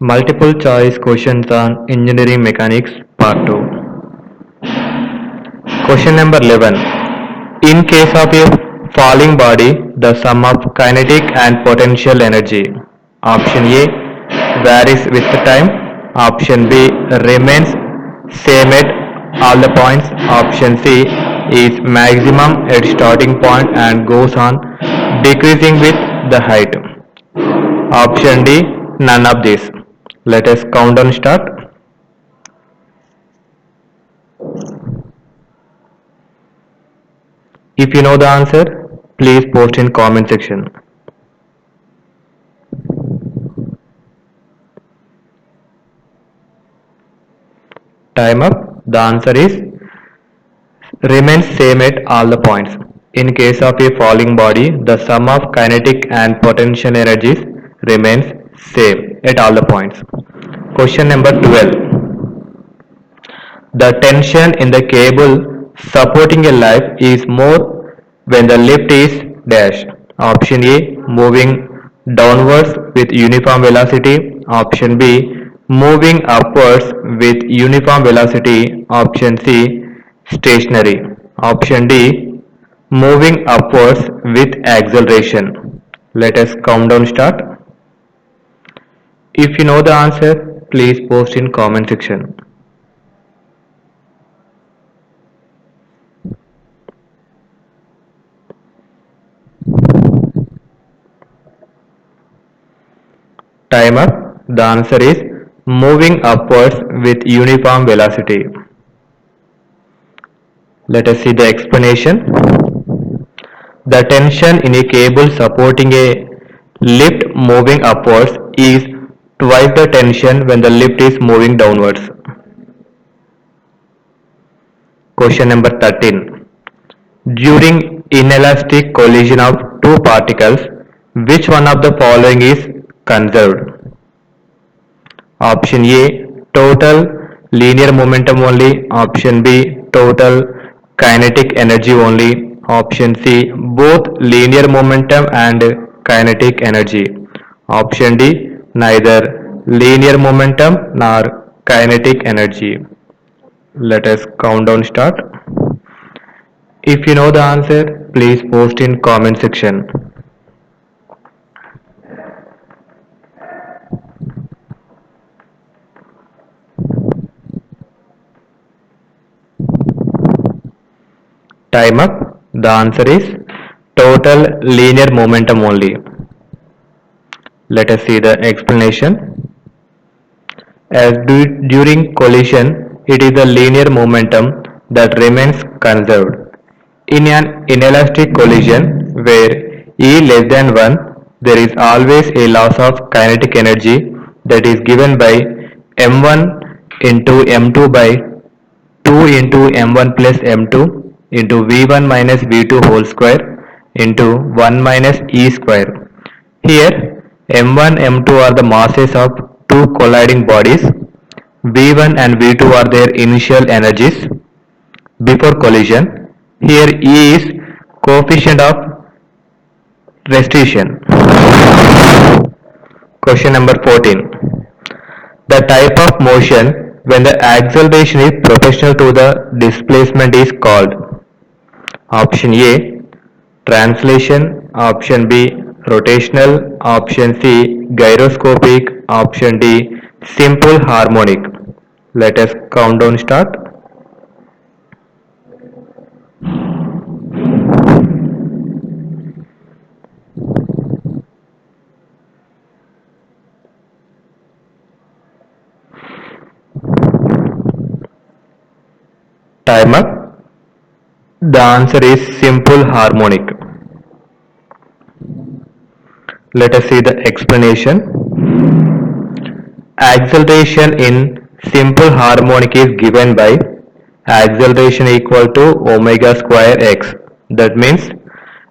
Multiple choice questions on engineering mechanics part 2. Question number 11. In case of a falling body, the sum of kinetic and potential energy. Option A varies with the time. Option B remains same at all the points. Option C is maximum at starting point and goes on decreasing with the height. Option D none of these. Let us count down start. If you know the answer, please post in comment section. Time up. The answer is remains same at all the points. In case of a falling body, the sum of kinetic and potential energies remains same at all the points. Question number 12. The tension in the cable supporting a life is more when the lift is dash. Option A moving downwards with uniform velocity. Option B moving upwards with uniform velocity. Option C stationary. Option D moving upwards with acceleration. Let us count down start. If you know the answer, please post in comment section. Time up. The answer is moving upwards with uniform velocity. Let us see the explanation. The tension in a cable supporting a lift moving upwards is twice the tension when the lift is moving downwards. Question number 13. During inelastic collision of two particles, which one of the following is conserved? Option A total linear momentum only. Option B total kinetic energy only. Option C both linear momentum and kinetic energy. Option D neither linear momentum nor kinetic energy. Let us count down start. If you know the answer, please post in comment section. Time up. The answer is total linear momentum only. Let us see the explanation. As during collision, it is the linear momentum that remains conserved. In an inelastic collision where E less than 1, there is always a loss of kinetic energy that is given by m1 into m2 by 2 into m1 plus m2 into v1 minus v2 whole square into 1 minus e square. Here m1 m2 are the masses of two colliding bodies. v1 and v2 are their initial energies before collision. Here E is coefficient of restriction. Question number 14. The type of motion when the acceleration is proportional to the displacement is called. Option A translation. Option B rotational. Option C gyroscopic. Option D simple harmonic. Let us count down start. Time up. The answer is simple harmonic. Let us see the explanation. Acceleration in simple harmonic is given by acceleration equal to omega square x. That means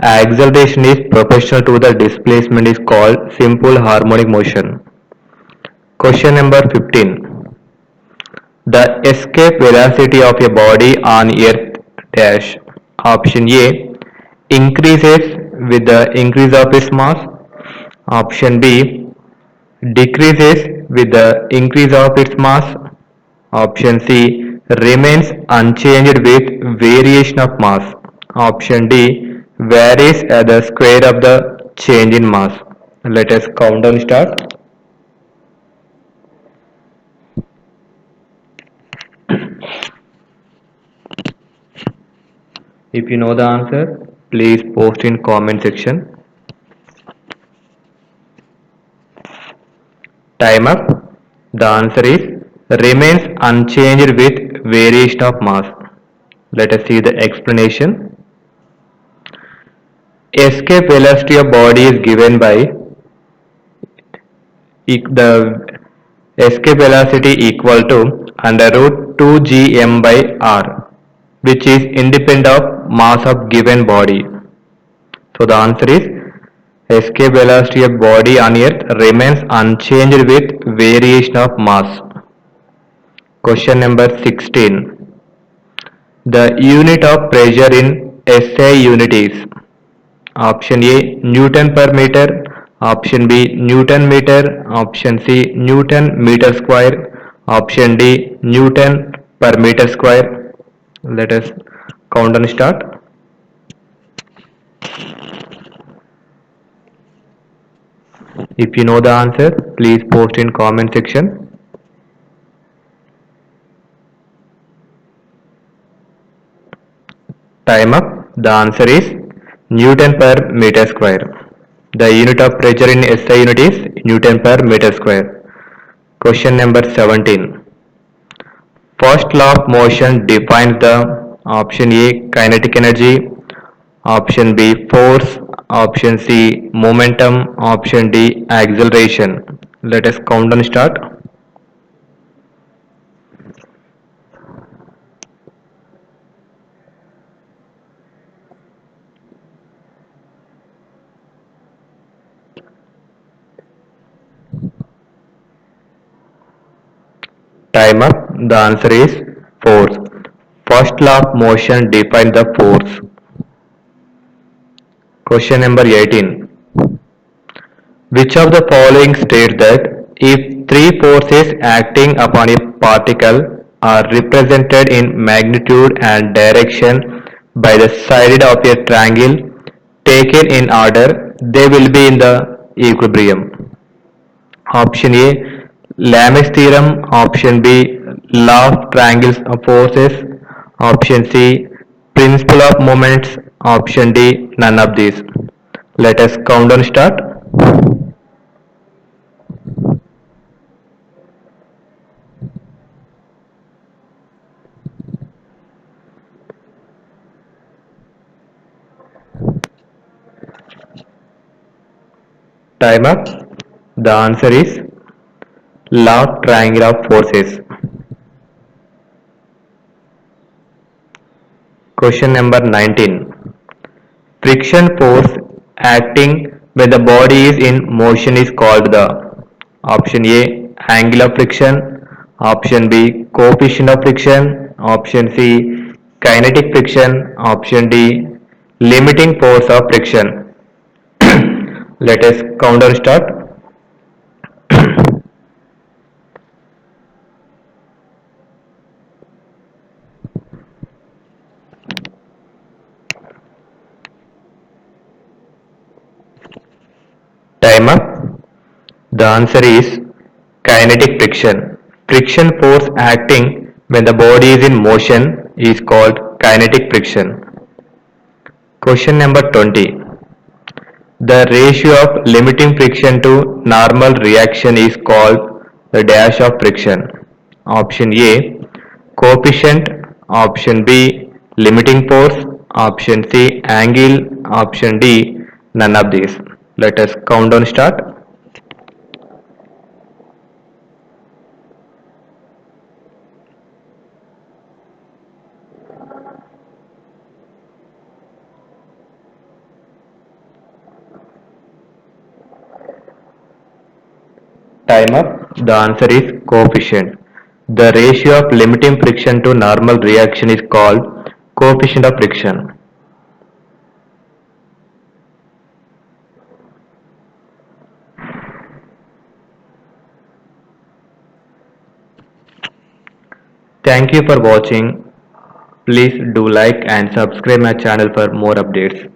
acceleration is proportional to the displacement is called simple harmonic motion. Question number 15. The escape velocity of a body on earth dash. Option A increases with the increase of its mass. Option B decreases with the increase of its mass. Option C remains unchanged with variation of mass. Option D varies at the square of the change in mass. Let us count down start. If you know the answer, please post in comment section. Time up. The answer is remains unchanged with variation of mass. Let us see the explanation. Escape velocity of body is given by the escape velocity equal to under root 2 gm by r, which is independent of mass of given body. So the answer is escape velocity of body on earth remains unchanged with variation of mass. Question number 16. The unit of pressure in SI unit is option A Newton per meter, option B Newton meter, option C Newton meter square, option D Newton per meter square. Let us count and start. If you know the answer, please post in comment section. Time up. The answer is Newton per meter square. The unit of pressure in SI unit is Newton per meter square. Question number 17. First law of motion defines the option A kinetic energy, option B force, option C momentum, option D acceleration. Let us count and start. Time up. The answer is force. First law of motion defines the force. Question number 18. Which of the following states that if three forces acting upon a particle are represented in magnitude and direction by the side of a triangle taken in order, they will be in the equilibrium? Option A Lamech theorem, option B law of triangle forces, option C principle of moments, option D none of these. Let us count down start. Time up. The answer is law of triangle of forces. Question number 19. Friction force acting when the body is in motion is called the option A angle of friction, option B coefficient of friction, option C kinetic friction, option D limiting force of friction. Let us count and start. Time up. The answer is kinetic friction. Friction force acting when the body is in motion is called kinetic friction. Question number 20. The ratio of limiting friction to normal reaction is called the dash of friction. Option A coefficient, option B limiting force, option C angle, option D none of these. Let us count down start. Time up. The answer is coefficient. The ratio of limiting friction to normal reaction is called coefficient of friction. Thank you for watching. Please do like and subscribe my channel for more updates.